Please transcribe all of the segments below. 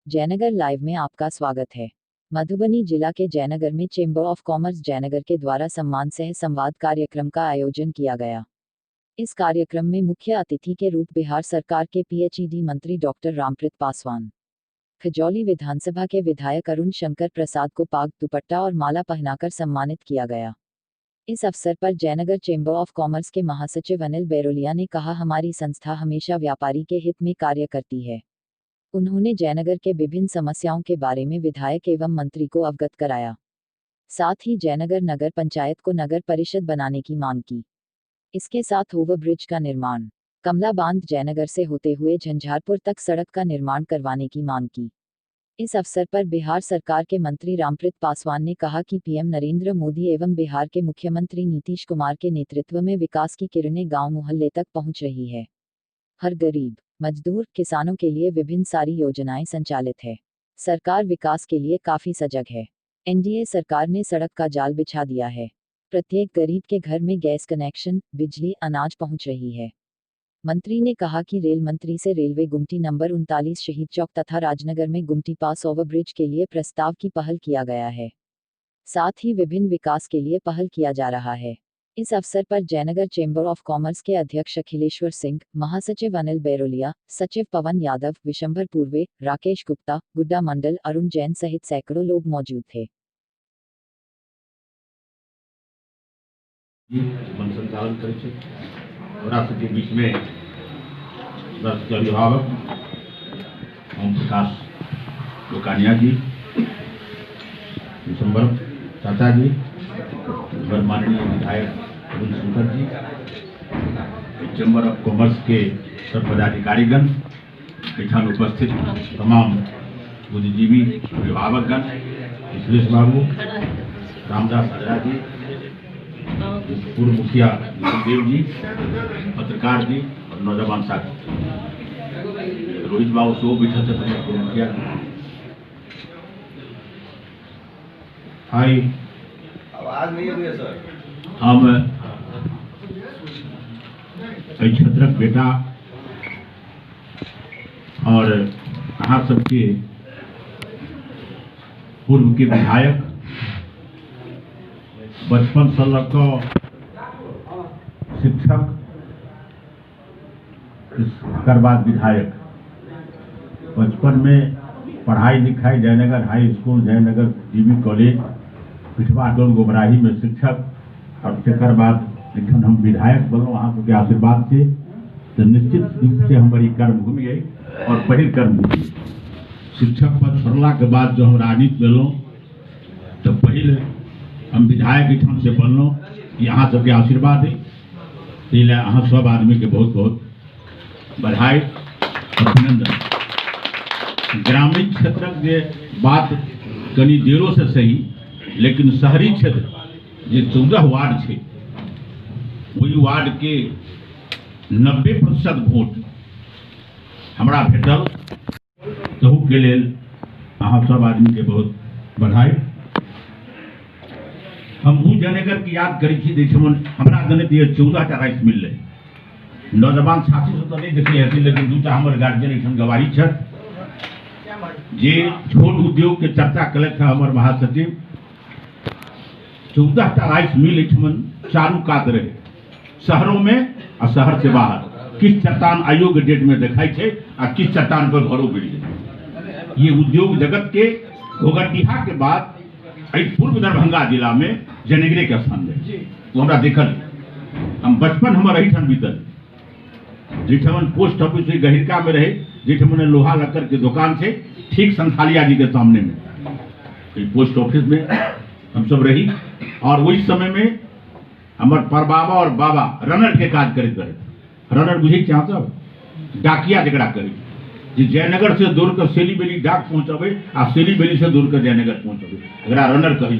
Jaynagar live में आपका स्वागत है। मधुबनी जिला के जयनगर में चेंबर ऑफ कॉमर्स जयनगर के द्वारा सम्मान सह संवाद कार्यक्रम का आयोजन किया गया। इस कार्यक्रम में मुख्य अतिथि के रूप बिहार सरकार के पीएचईडी मंत्री डॉक्टर रामप्रीत पासवान, खजौली विधानसभा के विधायक अरुण शंकर प्रसाद को पाग दुपट्टा और माला पहनाकर सम्मानित किया गया। इस अवसर पर जयनगर चेंबर ऑफ कॉमर्स के महासचिव अनिल बैरोलिया ने कहा, हमारी संस्था हमेशा व्यापारी के हित में कार्य करती है। उन्होंने जयनगर के विभिन्न समस्याओं के बारे में विधायक एवं मंत्री को अवगत कराया। साथ ही जयनगर नगर पंचायत को नगर परिषद बनाने की मांग की। इसके साथ ओवरब्रिज का निर्माण, कमला बांध जयनगर से होते हुए झंझारपुर तक सड़क का निर्माण करवाने की मांग की। इस अवसर पर बिहार सरकार के मंत्री रामप्रीत पासवान ने कहा कि पीएम नरेंद्र मोदी एवं बिहार के मुख्यमंत्री नीतीश कुमार के नेतृत्व में विकास की किरणें गांव मोहल्ले तक पहुंच रही है। हर गरीब, मजदूर, किसानों के लिए विभिन्न सारी योजनाएं संचालित है। सरकार विकास के लिए काफी सजग है। एनडीए सरकार ने सड़क का जाल बिछा दिया है। प्रत्येक गरीब के घर में गैस कनेक्शन, बिजली, अनाज पहुंच रही है। मंत्री ने कहा कि रेल मंत्री से रेलवे गुमटी नंबर 39 शहीद चौक तथा राजनगर में गुमटी पास ओवरब्रिज के लिए प्रस्ताव की पहल किया गया है। साथ ही विभिन्न विकास के लिए पहल किया जा रहा है। इस अवसर पर जयनगर चेंबर ऑफ कॉमर्स के अध्यक्ष अखिलेश्वर सिंह, महासचिव अनिल बैरोलिया, सचिव पवन यादव, विशंभर पूर्वे, राकेश गुप्ता, गुड्डा मंडल, अरुण जैन सहित सैकड़ों लोग मौजूद थे। संचालन करे और आपके बीच में अभिभावक ओम प्रकाश लोकानिया जी, विशंभर चाचा जी, माननीय विधायक Arun Shankar ji, chamber of commerce के सब पदाधिकारीगण, यहाँ उपस्थित तमाम बुद्धिजीवी अभिभावकगण, सुरेश बाबू, रामदास हजरा जी, पूर्व मुखिया देव जी, पत्रकार जी और नौजवान साथी, रोहित बाबू सो बैठे थे पूर्व मुखिया। हाई आवाज नहीं है सर। हम छत्रक बेटा और कहा सबके पूर्व के विधायक, बचपन से लड़का शिक्षक, इसके बाद विधायक। बचपन में पढ़ाई लिखाई Jaynagar high school, Jaynagar dB college, पिछवा टोल गोबराही में शिक्षक, और तकर बाद लेकिन हम विधायक बनो वहाँ के आशीर्वाद से, तो निश्चित रूप से हमारी कर्मभूमि है और पहिल कर्मभूमि। शिक्षक पद छोड़ला के बाद जो हम राजनीति मिलों तो पहले हम विधायक ठाम से बनलों, यहाँ सबके आशीर्वाद है। इसलिए अहाँ सब आदमी के बहुत बहुत बधाई अभिनंदन। ग्रामीण क्षेत्रक जे बात कनी देरों से सही, लेकिन शहरी क्षेत्र जे 14 वार्ड है, वही वार्ड के 90% वोट हमरा भेटल। तहू के लेल अहाँ सब आदमी के बहुत बधाई। हम जयनगर की याद करी थी, हमरा जनित ये 14टा राइस मिल रहे। नौजवान साथी से तो नहीं देखले हेती, लेकिन दूटा हमर गार्जियन एठन गवाही छथ जे छोट उद्योग के चर्चा कले था। हमर महासचिव 14टा राइस मिल एठमन चारू कात रहे, शहरों में और शहर से बाहर। किस चट्टान आयोग के डेट में दिखाई थे और किस चट्टान पर घरों गिर गए। ये उद्योग जगत के घोघटिया के बाद पूर्व दरभंगा जिला में जयनगरे के स्थान रहे, वो हमरा देखल। हम बचपन हमारे अहिठान बीतल, जिठमन पोस्ट ऑफिस गहिरका में रहे, जिठमन लोहा लक्कर के दुकान थे, ठीक संथालिया जी के सामने में पोस्ट ऑफिस में हम सब रही। और वही समय में हमार परबाबा और बाबा रनर के काज करते रहे। रनर बुझे चाहता डाकिया जगड़ा करी, जी जयनगर से दूर कर सेली बेली डाक पहुंचावे आ सेली बेली से दूर कर जयनगर पहुंचावे, अगर रनर कही।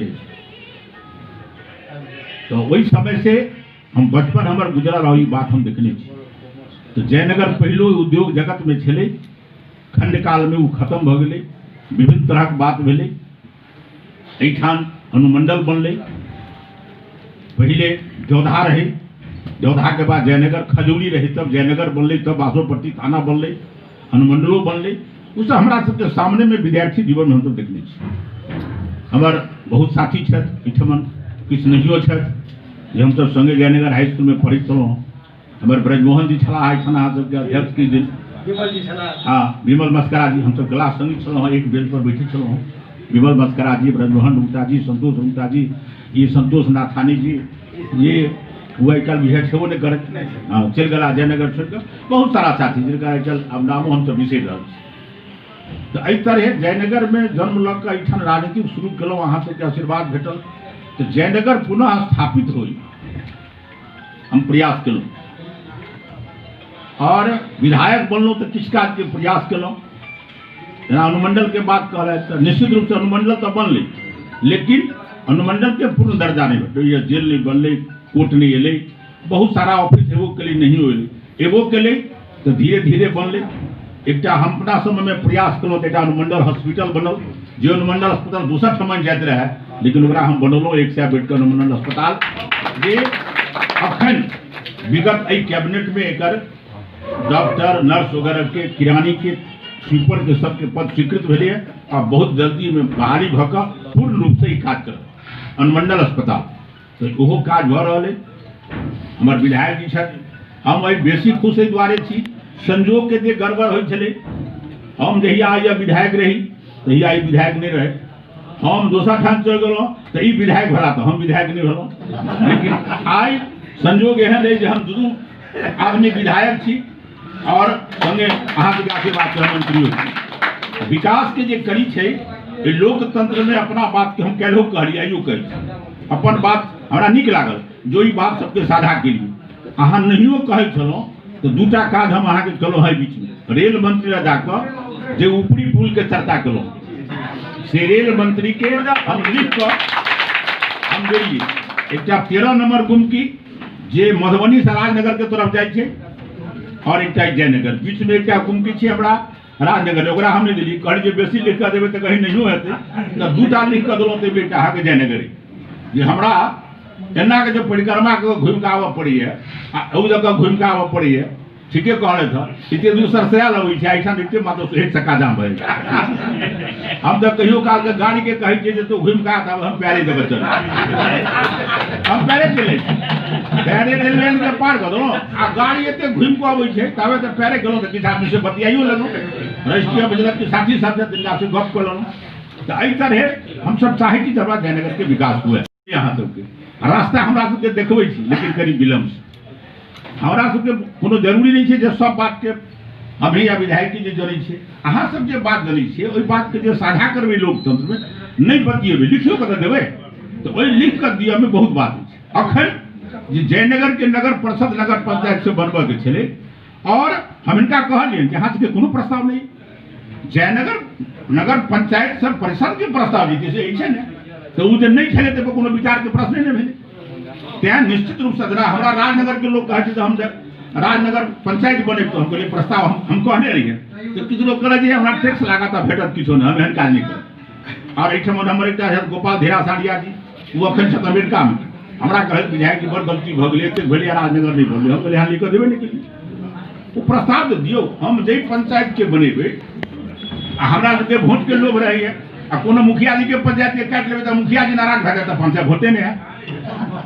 तो वही समय से हम बचपन हमार गुजरा रही बात हम देखने। तो जयनगर पहलो उद्योग जगत में छे, खंड काल में वो खत्म भ गए, विभिन्न तरह के बात भेले। एठान अनुमंडल बनले, पहले जोधा रहे, जोधा के बाद जयनगर खजौली रहे, तब जयनगर बनले, तब बासोपट्टी थाना बनले, अनुमंडलों बनले। उस हमरा सबके सामने में विद्यार्थी जीवन में हम सब देखने छी। हमर बहुत साथी छथि एहिठमन, किछु नहियो छथि जे हमसब संगे जयनगर हाई स्कूल में पढ़ैत छलहुँ। हमर ब्रजमोहन जी छलाह एहिठाम अहाँ सबके अध्यक्ष के दिन, हाँ विमल मस्करा जी, हमसब क्लास संगी छलहुँ, एक बेंच पर बैठे छलहुँ। विमल मस्करा जी, ब्रजमोहन गुप्ता जी, संतोष गुप्ता जी, ये संतोष नाथानी जी, ये वही कल भी छेबो नहीं करे, चल गला जयनगर छोड़ कर। बहुत सारा साथी जिनका चल अब नामो हम सब बिसरि रहल छी। तो एहि तरह जयनगर में जन्म लऽ कऽ एहिठाम राजनीति शुरू केलहुँ, अहाँ सबके आशीर्वाद भेटल तो जयनगर पुनः स्थापित होई हम प्रयास केलहुँ और विधायक बनलहुँ तो किछु काज के प्रयास केलहुँ। जेना अनुमंडल के बात कहलथि तो निश्चित रूप से अनुमंडल तो बनलै, लेकिन अनुमंडल के पूर्ण दर्जा नहीं भेटल, जेल नहीं बनलै, कोर्ट नहीं एलै, बहुत सारा ऑफिस एगो के लिए नहीं होलै, एगो के लिए तो धीरे धीरे बनलै। एकटा हम अपना समय में प्रयास केलहुँ, एकटा अनुमंडल हॉस्पिटल बनल, जे अनुमंडल अस्पताल दोसर ठमन जाइत रहे, लेकिन ओकरा हम बनौलहुँ 100 बेड के अनुमंडल अस्पताल, जे अखन विगत एहि कैबिनेट में एकर डॉक्टर नर्स वगैरह के, किरानी के, स्वीपर के सबके पद स्वीकृत भेलै और बहुत जल्दी में बहाली भऽ कऽ पूर्ण रूप से ई काज करत अनुमंडल अस्पताल। तो ओहो काज भऽ रहल है। हमर विधायक जी छथि, हम एहि बेसी खुश एहि दुआरे छी, संजोग के जे गड़बड़ होइ छलै, हम जहिया आइया विधायक रही तहिया ई विधायक नहीं रहे, हम दोसर ठाम चलि गेलहुँ तो ई विधायक भेला तो हम विधायक नहीं भेलहुँ। लेकिन आइ संजोग एहन है जे हम दुनू आदमी विधायक छी और संगे अहाँ के आशीर्वाद से मंत्री हो। विकास के जे करी छै, ये लोकतंत्र में अपना बात के हम कहलो कहलियै, आइयो कही अपन बात हमरा नीक लागल, जो ई बात सबके साझा केलियै। अहाँ नहियो कहै छलहुँ तो दूटा काज हम अहाँ के केलहुँ है बीच में, रेल मंत्री लग जाकर जे ऊपरी पुल के चर्चा केलहुँ, से रेल मंत्री के हम लिख कर हम देलियै। एकटा 13 नंबर गुमकी जे मधुबनी से राजनगर के तरफ जाइ छै और एकटा जयनगर, बीच में एकटा गुमकी छै हमरा राजनगर, ओकरा हम नहीं दिल्ली कहली जे बेसी लिख कर देबै तो कहीं नहियो हेतै, तो दूटा लिख कर देलहुँ तो बेटा अहाँके जयनगर जे हमरा एना के जो परिक्रमा के घूम के आबऽ पड़ैए, ओ जगह घूम के आबऽ पड़ैए। ठीके कहले था, इतने दूर सरसया लगे छै, एहिठाम एते मात्र एक चक्का जाम भऽ जाइ। हम तो कहियो काल के गाड़ी के कहै छियै जे तू घूम के आब हम पैरे जगह चल, हम पैरे चले, पैरे रेलवे के पार कर दो आ गाड़ी एते घूम के अबै छै, तबे तो पैरे गेलहुँ तो किछु आदमी से बतियाइयो लेलहुँ, राष्ट्रीय बजलक के साथी साथ तिनका से गप कर लेलहुँ। तो एहि तरह हम सब चाहै छी हमरा जयनगर के विकास हुए। यहाँ सबके रास्ता हमरा सबके देखबै छी, लेकिन करी विलम्ब से। हमरा सबके कोनो जरूरी नहीं है जे सब बात के अभी या विधायक जे जनै छै, अहाँ सब जे बात जनै छियै ओहि बात के जे साझा करबै लोकतंत्र में नहीं बतियेबै, लिखियो के देबै तो ओहि लिख कर दिया में बहुत बात है। अखन जे जयनगर के नगर परिषद नगर पंचायत से बनबऽ के छलै और हम इनका कहलियनि कि अहाँ सबके कोनो प्रस्ताव नहीं, जयनगर नगर पंचायत सब परिषद के प्रस्ताव जे छै छै ने, तो वो नहीं छलै तो कोनो विचार के प्रश्न नहीं भेलै। तें निश्चित रूप से हमरा राजनगर के लोग कहै छै, हम राजनगर पंचायत बने तो हम कहलिए प्रस्ताव हम कहने रहिए, तो किछु लोग कहले जे हमरा टैक्स लागत भेटत किछो नहीं, हम एहन काज नहीं करब। और एहिठाम हमर एकटा गोपाल धेरा साड़िया जी, वो अखन छथि अमेरिका में, हमरा कहै विधायक जी बड़ गलती भऽ गेलै, एतेक भेलै राजनगर नहीं बनलै, हम कहलिए अहाँ लिख कऽ देबै नहीं केलियै, वो प्रस्ताव दियौ, हम जै पंचायत के बनेबै आ हमरा सबके वोट के लोभ रहैए आ कोनो मुखिया जी के पंचायत के काटि लेबै तो मुखिया जी नाराज भऽ जाता, पंचायत वोटे नहीं है,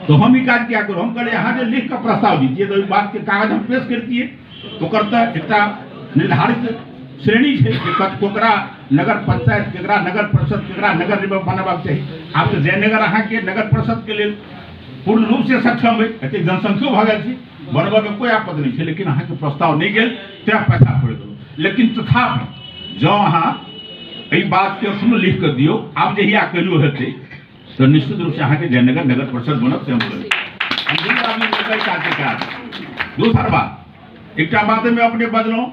तो हम ही काज क्या करो, हम कहलिए यहाँ जो लिख कर प्रस्ताव दीजिए तो इस बात के कागज हम पेश करतिए, तो करता एकटा निर्धारित श्रेणी है केकरा नगर पंचायत, केकरा नगर परिषद, केकरा नगर निगम बनबाक चाहिए। आप तो जयनगर अहाँ के नगर परिषद के लिए पूर्ण रूप से सक्षम है, एते जनसंख्यो भऽ गेल छी, बनबऽ में कोई आपत्ति नहीं है, लेकिन अहाँ के प्रस्ताव नहीं गेल तें पैसा पड़ गेल। लेकिन तथापि जँ अहाँ एहि बात के सुन लिख कर दियो, आब जहिया कहियो हेतै तो निश्चित रूप से अहाँ के जयनगर नगर परिषद बनत से हम दोसर बात एक बात में अपने बदलूँ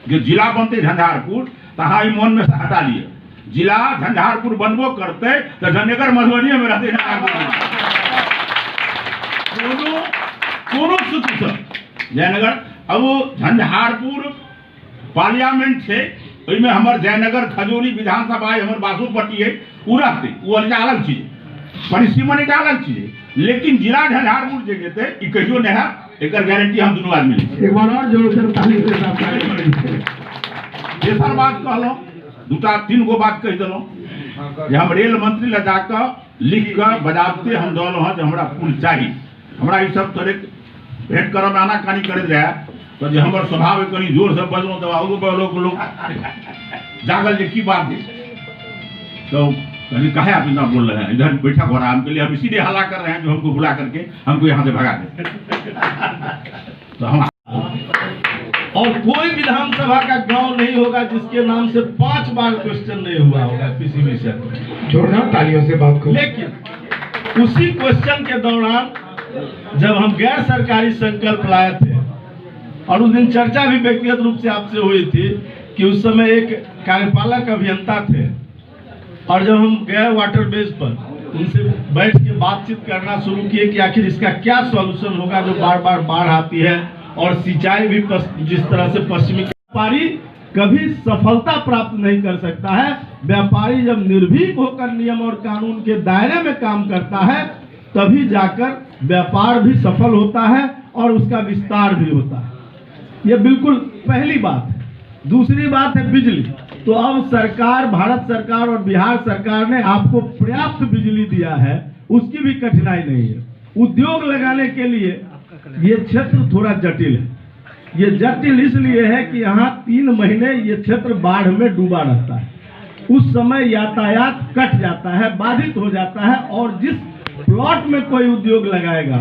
जो जिला बनते झंझारपुर तो अहाँ मन में से हटा लिए, जिला झंझारपुर बनबो करते तो जयनगर मधुबनी में रहते कोनो सूत्र जयनगर। अब झंझारपुर पार्लियामेंट है, में हमार जयनगर खजूरी विधानसभा है, हमारे बासुपट्टी है, वो रहते वो अलग चीज, परिसीमन एक अलग चीज है, लेकिन जिला झंझारपुर जे जेते ई कहियो नहीं है, एक गारंटी हम दोनों आदमी एक बार और जोर से ताली से तेसर बात कहलहुँ दूटा तीन गो बात कह दिलों जे हम रेल मंत्री ले जाकर लिख कर बजाबते हम दिलों हैं जो हमरा पुल चाहिए। हमरा ई सब तरह भेंट करब आनाकानी करैत रहे तो जे हमर स्वभाव कनी जोर से बजलहुँ तो लोग जागल जे की बात है तो कहीं काहे आप इतना बोल रहे हैं, इधर बैठक हो रहा है, हम के लिए हम इसीलिए हल्ला कर रहे हैं जो हमको बुला करके हमको यहाँ से भगा दे। तो हम और कोई विधानसभा का गांव नहीं होगा जिसके नाम से 5 बार क्वेश्चन नहीं हुआ होगा किसी विषय पर। जोरना तालियों से बात करो। लेकिन उसी क्वेश्चन के दौरान जब हम गैर सरकारी संकल्प लाए थे और उस दिन चर्चा भी व्यक्तिगत रूप से आपसे हुई थी कि उस समय एक कार्यपालक अभियंता थे और जब हम गए वाटर बेस पर उनसे बैठ के बातचीत करना शुरू किए कि आखिर इसका क्या सॉल्यूशन होगा जो बार बार बाढ़ आती है और सिंचाई भी जिस तरह से पश्चिमी व्यापारी कभी सफलता प्राप्त नहीं कर सकता है। व्यापारी जब निर्भीक होकर नियम और कानून के दायरे में काम करता है तभी जाकर व्यापार भी सफल होता है और उसका विस्तार भी होता है। यह बिल्कुल पहली बात है। दूसरी बात है बिजली। तो अब सरकार, भारत सरकार और बिहार सरकार ने आपको पर्याप्त बिजली दिया है, उसकी भी कठिनाई नहीं है। उद्योग लगाने के लिए ये क्षेत्र थोड़ा जटिल है। ये जटिल इसलिए है कि यहाँ 3 महीने ये क्षेत्र बाढ़ में डूबा रहता है। उस समय यातायात कट जाता है, बाधित हो जाता है और जिस प्लॉट में कोई उद्योग लगाएगा,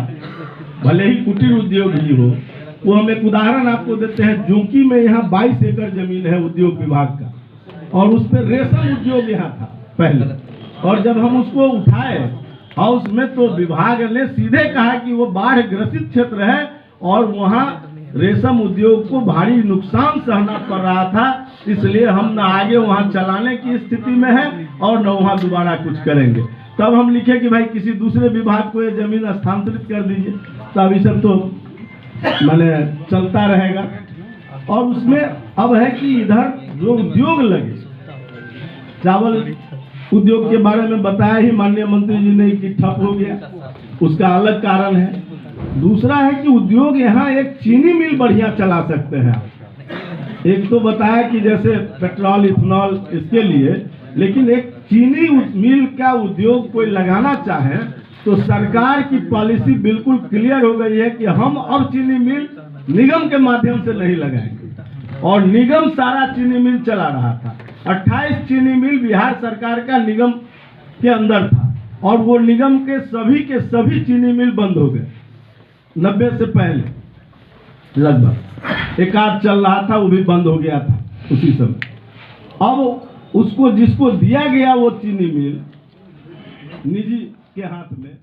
भले ही कुटीर उद्योग ही हो, वो हम एक उदाहरण आपको देते हैं। जोंकी में यहाँ 22 एकड़ जमीन है उद्योग विभाग का और उस पर रेशम उद्योग यहाँ था पहले, और जब हम उसको उठाए हाउस में तो विभाग ने सीधे कहा कि वो बाढ़ ग्रसित क्षेत्र है और वहाँ रेशम उद्योग को भारी नुकसान सहना पड़ रहा था, इसलिए हम न आगे वहाँ चलाने की स्थिति में है और न वहाँ दोबारा कुछ करेंगे। तब हम लिखे कि भाई किसी दूसरे विभाग को ये जमीन स्थानांतरित कर दीजिए। तो अभी सब तो मैंने चलता रहेगा। और उसमें अब है कि इधर जो उद्योग लगे, चावल उद्योग के बारे में बताया ही माननीय मंत्री जी ने कि ठप हो गया, उसका अलग कारण है। दूसरा है कि उद्योग यहाँ एक चीनी मिल बढ़िया चला सकते हैं। एक तो बताया कि जैसे पेट्रोल इथेनॉल इसके लिए, लेकिन एक चीनी मिल का उद्योग कोई लगाना चाहे तो सरकार की पॉलिसी बिल्कुल क्लियर हो गई है कि हम अब चीनी मिल निगम के माध्यम से नहीं लगाएंगे। और निगम सारा चीनी मिल चला रहा था। 28 चीनी मिल बिहार सरकार का निगम के अंदर था और वो निगम के सभी चीनी मिल बंद हो गए 90 से पहले लगभग। एक आध चल रहा था, वो भी बंद हो गया था उसी समय। अब उसको जिसको दिया गया वो चीनी मिल निजी के हाथ में